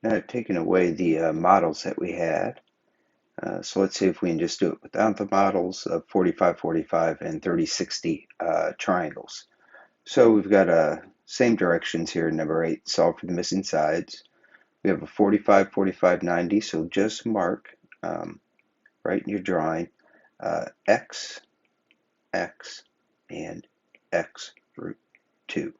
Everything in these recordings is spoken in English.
Now I've taken away the models that we had. So let's see if we can just do it without the models of 45, 45, and 30, 60 triangles. So we've got same directions here, number 8, solve for the missing sides. We have a 45, 45, 90, so just mark right in your drawing x, x, and x root 2.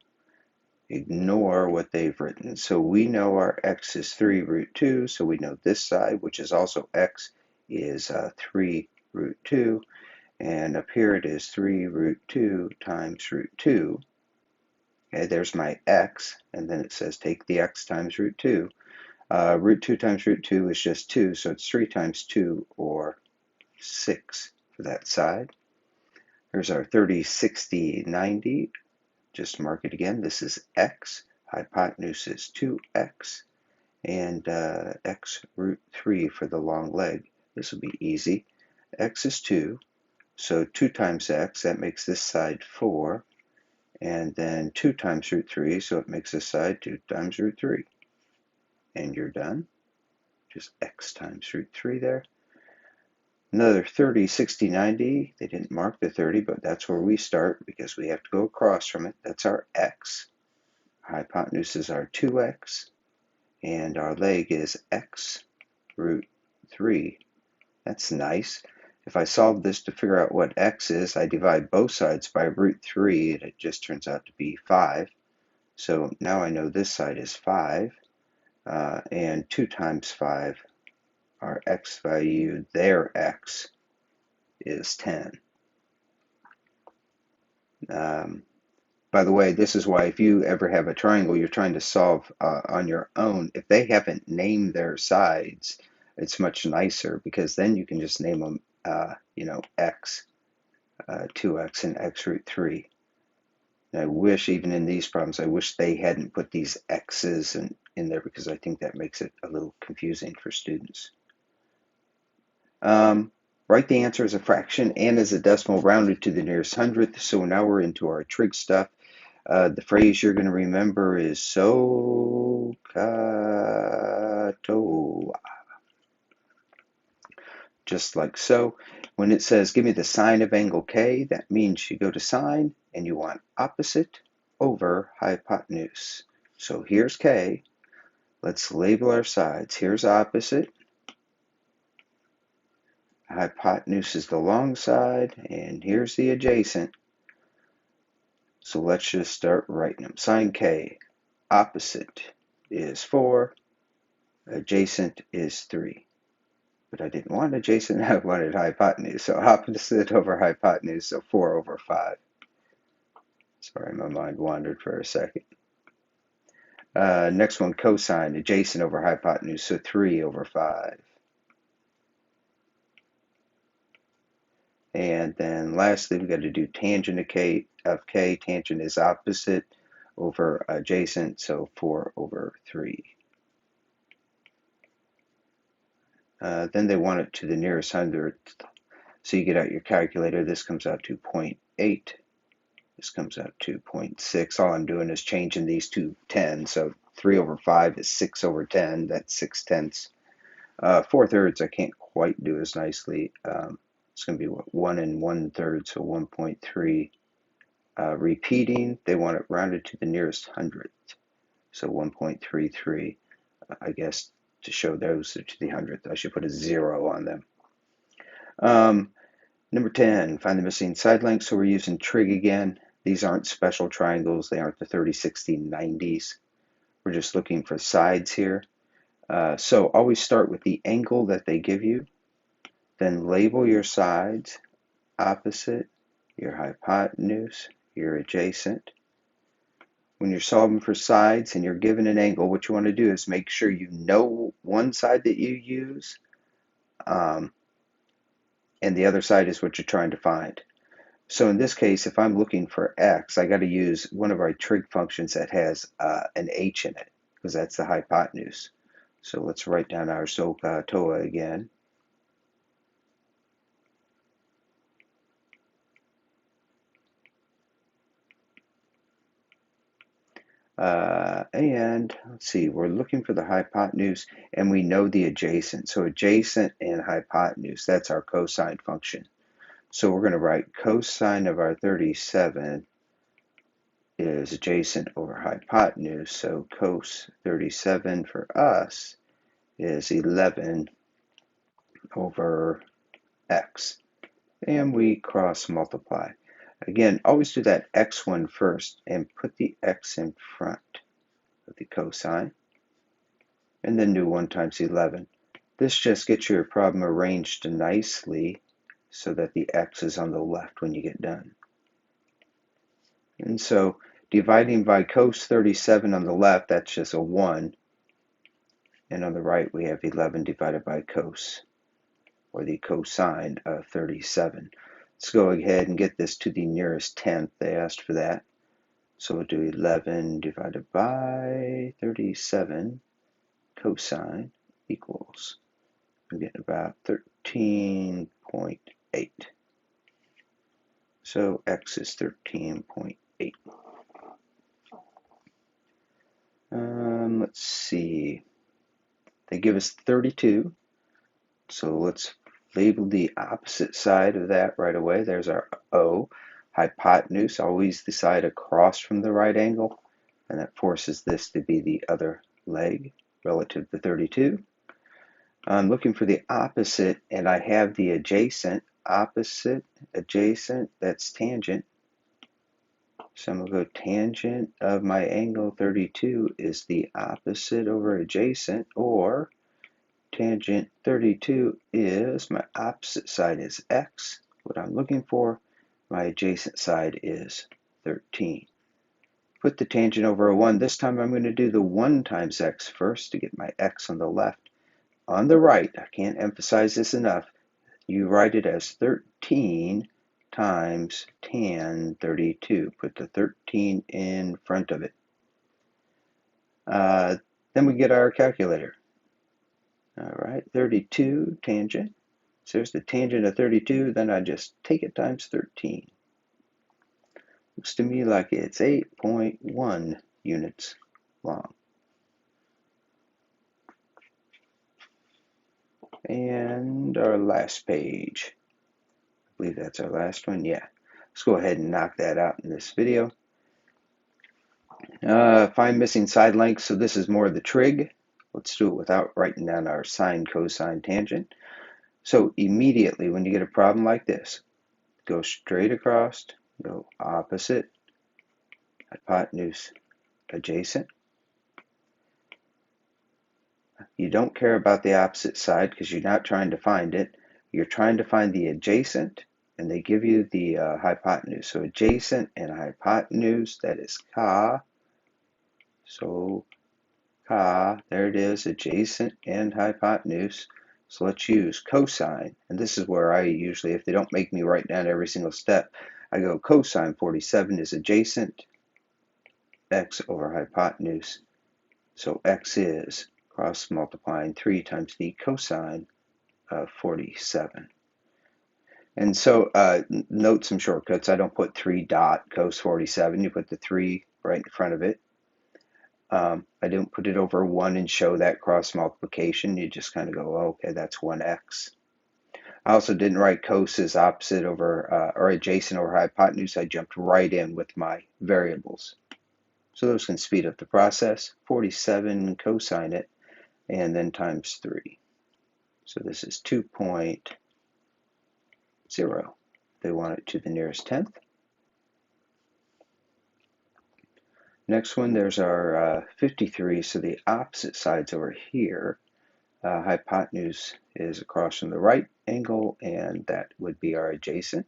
Ignore what they've written. So we know our x is 3 root 2, so we know this side, which is also x, is 3 root 2, and up here it is 3 root 2 times root 2. Okay, there's my x, and then it says take the x times root 2. Root 2 times root 2 is just 2, so it's 3 times 2, or 6 for that side. Here's our 30, 60, 90. Just mark it again. This is x. Hypotenuse is 2x. And x root 3 for the long leg. This will be easy. X is 2. So 2 times x, that makes this side 4. And then 2 times root 3, so it makes this side 2 times root 3. And you're done. Just x times root 3 there. Another 30, 60, 90. They didn't mark the 30, but that's where we start because we have to go across from it. That's our x. Hypotenuse is our 2x. And our leg is x root 3. That's nice. If I solve this to figure out what x is, I divide both sides by root 3, and it just turns out to be 5. So now I know this side is 5, and 2 times 5, our x value, their x, is 10. By the way, this is why if you ever have a triangle you're trying to solve on your own, if they haven't named their sides, it's much nicer because then you can just name them, x, 2x, and x root 3. And I wish, even in these problems, I wish they hadn't put these x's in there because I think that makes it a little confusing for students. Write the answer as a fraction and as a decimal rounded to the nearest hundredth. So now we're into our trig stuff. The phrase you're going to remember is SOHCAHTOA. Just like so. When it says give me the sine of angle K, that means you go to sine and you want opposite over hypotenuse. So here's K. Let's label our sides. Here's opposite. Hypotenuse is the long side, and here's the adjacent. So let's just start writing them. Sine K, opposite is 4, adjacent is 3. But I didn't want adjacent, I wanted hypotenuse. So opposite over hypotenuse, so 4 over 5. Sorry, my mind wandered for a second. Next one, cosine, adjacent over hypotenuse, so 3 over 5. And then lastly, we've got to do tangent of K. Tangent is opposite over adjacent, so 4 over 3. Then they want it to the nearest hundredth. So you get out your calculator. This comes out to 0.8. This comes out to 0.6. All I'm doing is changing these to 10. So 3 over 5 is 6 over 10. That's 6 tenths. 4 thirds I can't quite do as nicely. It's going to be 1 and 1/3, so 1.3. Repeating, they want it rounded to the nearest hundredth. So 1.33, I guess to show those to the hundredth, I should put a 0 on them. Number 10, find the missing side length. So we're using trig again. These aren't special triangles. They aren't the 30, 60, 90s. We're just looking for sides here. So always start with the angle that they give you. Then label your sides, opposite, your hypotenuse, your adjacent. When you're solving for sides and you're given an angle, what you want to do is make sure you know one side that you use, and the other side is what you're trying to find. So in this case, if I'm looking for x, I got to use one of our trig functions that has an h in it, because that's the hypotenuse. So let's write down our SOHCAHTOA again. And let's see, we're looking for the hypotenuse and we know the adjacent. So adjacent and hypotenuse, that's our cosine function. So we're going to write cosine of our 37 is adjacent over hypotenuse. So cos 37 for us is 11 over x. And we cross multiply. Again, always do that x one first and put the x in front of the cosine. And then do 1 times 11. This just gets your problem arranged nicely so that the x is on the left when you get done. And so dividing by cos 37 on the left, that's just a 1. And on the right, we have 11 divided by cos, or the cosine of 37. Let's go ahead and get this to the nearest tenth. They asked for that. So we'll do 11 divided by 37 cosine equals, we get about 13.8. So x is 13.8. Let's see. They give us 32. So let's label the opposite side of that right away. There's our O. Hypotenuse, always the side across from the right angle. And that forces this to be the other leg relative to 32. I'm looking for the opposite, and I have the adjacent. Opposite, adjacent, that's tangent. So I'm going to go tangent of my angle 32 is the opposite over adjacent, or tangent 32 is, my opposite side is x. What I'm looking for, my adjacent side is 13. Put the tangent over a 1. This time I'm going to do the 1 times x first to get my x on the left. On the right, I can't emphasize this enough, you write it as 13 times tan 32. Put the 13 in front of it. Then we get our calculator. All right, 32 tangent. So there's the tangent of 32, then I just take it times 13. Looks to me like it's 8.1 units long. And our last page. I believe that's our last one. Yeah. Let's go ahead and knock that out in this video. Find missing side lengths. So this is more of the trig. Let's do it without writing down our sine, cosine, tangent. So immediately when you get a problem like this, go straight across, go opposite, hypotenuse, adjacent. You don't care about the opposite side because you're not trying to find it. You're trying to find the adjacent, and they give you the hypotenuse. So adjacent and hypotenuse, that is ka. So ka, there it is, adjacent and hypotenuse. So let's use cosine. And this is where I usually, if they don't make me write down every single step, I go cosine 47 is adjacent, x over hypotenuse. So x is cross multiplying 3 times the cosine of 47. And so note some shortcuts. I don't put 3 dot cos 47. You put the 3 right in front of it. I don't put it over 1 and show that cross multiplication. You just kind of go, oh, okay, that's 1x. I also didn't write cos as opposite over or adjacent over hypotenuse. I jumped right in with my variables. So those can speed up the process. 47 cosine it, and then times 3. So this is 2.0. They want it to the nearest tenth. Next one, there's our 53. So the opposite side's over here. Hypotenuse is across from the right angle, and that would be our adjacent.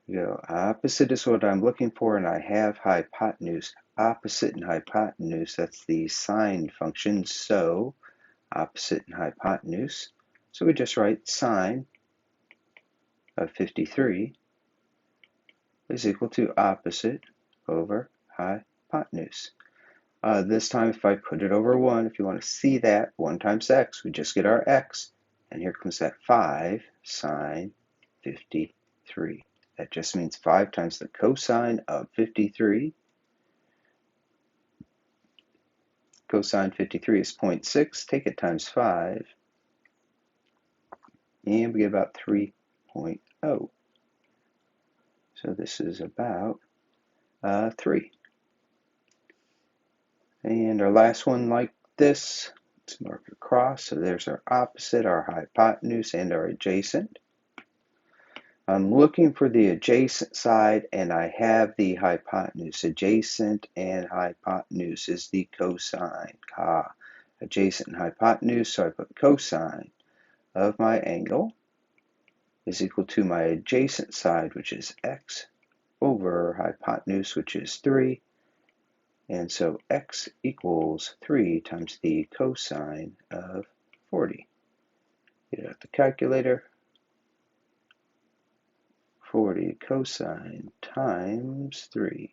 You go, opposite is what I'm looking for, and I have hypotenuse. Opposite and hypotenuse, that's the sine function. So opposite and hypotenuse. So we just write sine of 53 is equal to opposite over hypotenuse. This time, if I put it over 1, if you want to see that, 1 times x, we just get our x. And here comes that 5 sine 53. That just means 5 times the cosine of 53. Cosine 53 is 0.6. Take it times 5, and we get about 3.0. So this is about 3. And our last one like this, let's mark a cross. So there's our opposite, our hypotenuse, and our adjacent. I'm looking for the adjacent side, and I have the hypotenuse. Adjacent and hypotenuse is the cosine. Adjacent and hypotenuse, so I put cosine of my angle is equal to my adjacent side, which is x, over hypotenuse, which is 3. And so x equals 3 times the cosine of 40. Get out the calculator. 40 cosine times 3.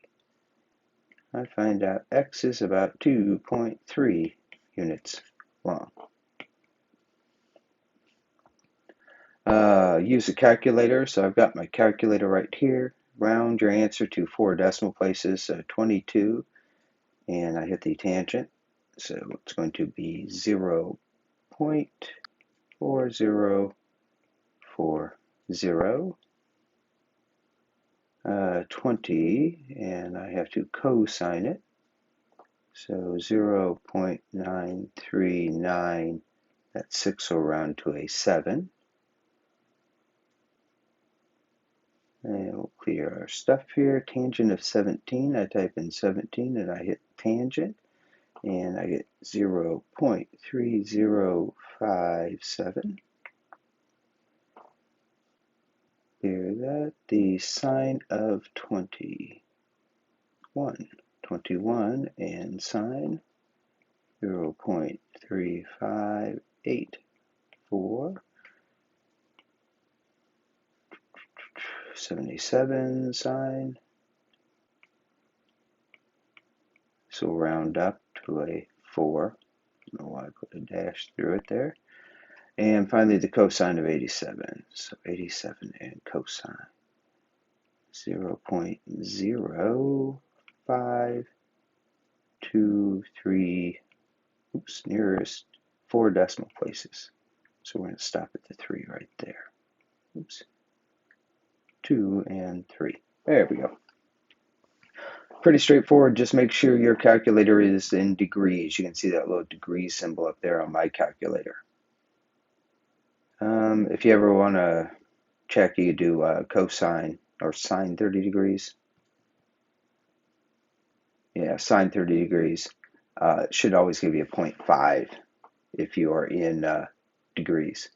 I find out x is about 2.3 units long. Use a calculator, so I've got my calculator right here. Round your answer to 4 decimal places, so 22, and I hit the tangent, so it's going to be 0.4040. 20, and I have to cosine it, so 0.939, that's 6 will round to a 7. And we'll clear our stuff here. Tangent of 17, I type in 17 and I hit tangent, and I get 0.3057. Clear that. The sine of 21. 21 and sine 0.3584. 77 sine. So we'll round up to a 4. I don't know why I put a dash through it there. And finally the cosine of 87. So 87 and cosine 0.0523, nearest 4 decimal places. So we're going to stop at the 3 right there. 2 and 3. There we go. Pretty straightforward. Just make sure your calculator is in degrees. You can see that little degree symbol up there on my calculator. If you ever want to check, you do cosine or sine 30 degrees. Yeah, sine 30 degrees. It should always give you a 0.5 if you are in degrees.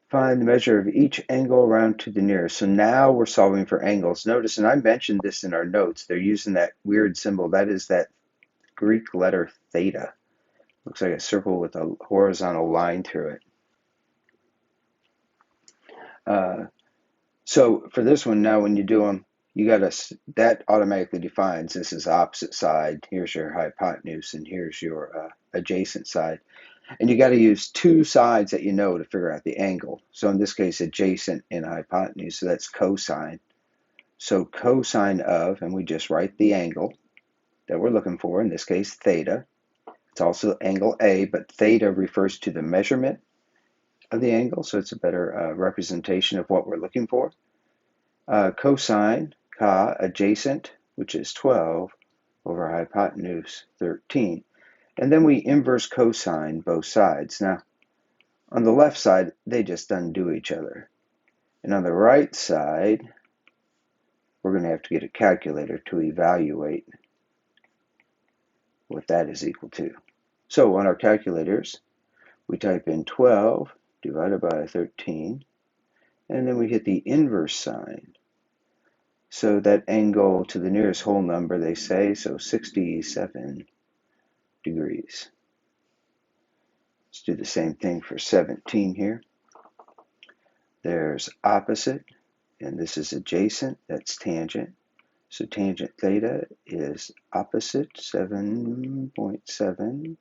Find the measure of each angle around to the nearest. So now we're solving for angles. Notice, and I mentioned this in our notes, they're using that weird symbol. That is that Greek letter theta. Looks like a circle with a horizontal line through it. So for this one, now when you do them, you got to, that automatically defines this is opposite side. Here's your hypotenuse, and here's your adjacent side. And you got to use 2 sides that you know to figure out the angle. So in this case, adjacent and hypotenuse, so that's cosine. So cosine of, and we just write the angle that we're looking for, in this case, theta. It's also angle A, but theta refers to the measurement of the angle, so it's a better representation of what we're looking for. Cosine, adjacent, which is 12, over hypotenuse, 13. And then we inverse cosine both sides. Now, on the left side, they just undo each other. And on the right side, we're going to have to get a calculator to evaluate what that is equal to. So on our calculators, we type in 12 divided by 13, and then we hit the inverse sign. So that angle to the nearest whole number, they say, so 67 degrees. Let's do the same thing for 17 here. There's opposite, and this is adjacent, that's tangent. So tangent theta is opposite, 7.7,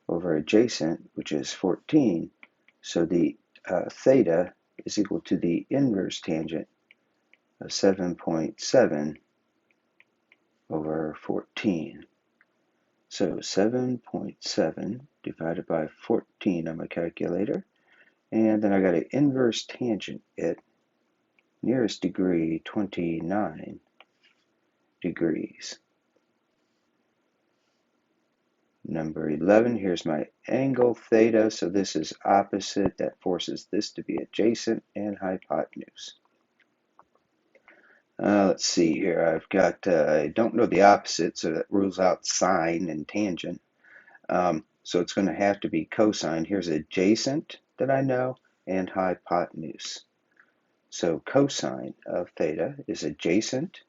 over adjacent, which is 14. So the theta is equal to the inverse tangent of 7.7 over 14. So 7.7 divided by 14 on my calculator. And then I got to inverse tangent it. Nearest degree, 29 degrees. Number 11, here's my angle theta. So this is opposite. That forces this to be adjacent and hypotenuse. Let's see here. I've got, I don't know the opposite, so that rules out sine and tangent. So it's going to have to be cosine. Here's adjacent that I know and hypotenuse. So cosine of theta is adjacent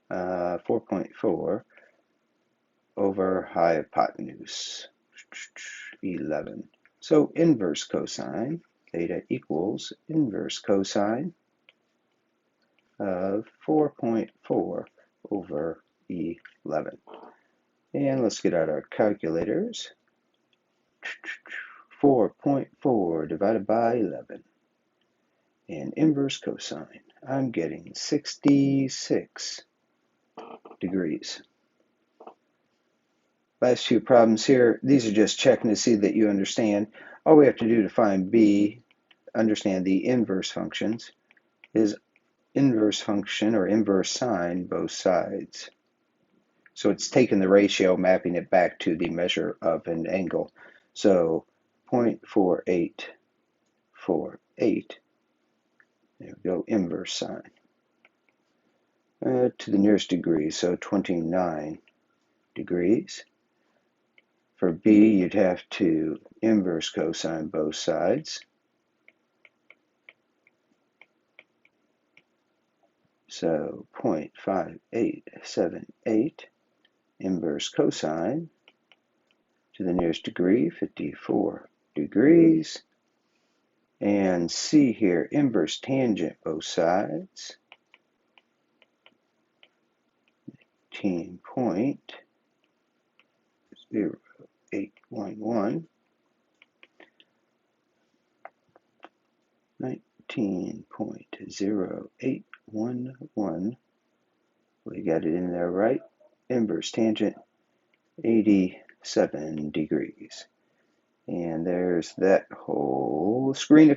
4.4 over hypotenuse 11. So inverse cosine theta equals inverse cosine of 4.4 over 11. And let's get out our calculators. 4.4 divided by 11. And inverse cosine, I'm getting 66 degrees. Last few problems here, these are just checking to see that you understand. All we have to do to find B, understand the inverse functions, is inverse function or inverse sine both sides. So it's taking the ratio, mapping it back to the measure of an angle. So 0.4848, there we go, inverse sine. To the nearest degree, so 29 degrees. For B, you'd have to inverse cosine both sides. So 0.5878 inverse cosine to the nearest degree, 54 degrees. And C here, inverse tangent both sides, 19.0811. 19.0811. We got it in there right. Inverse tangent, 87 degrees. And there's that whole screen.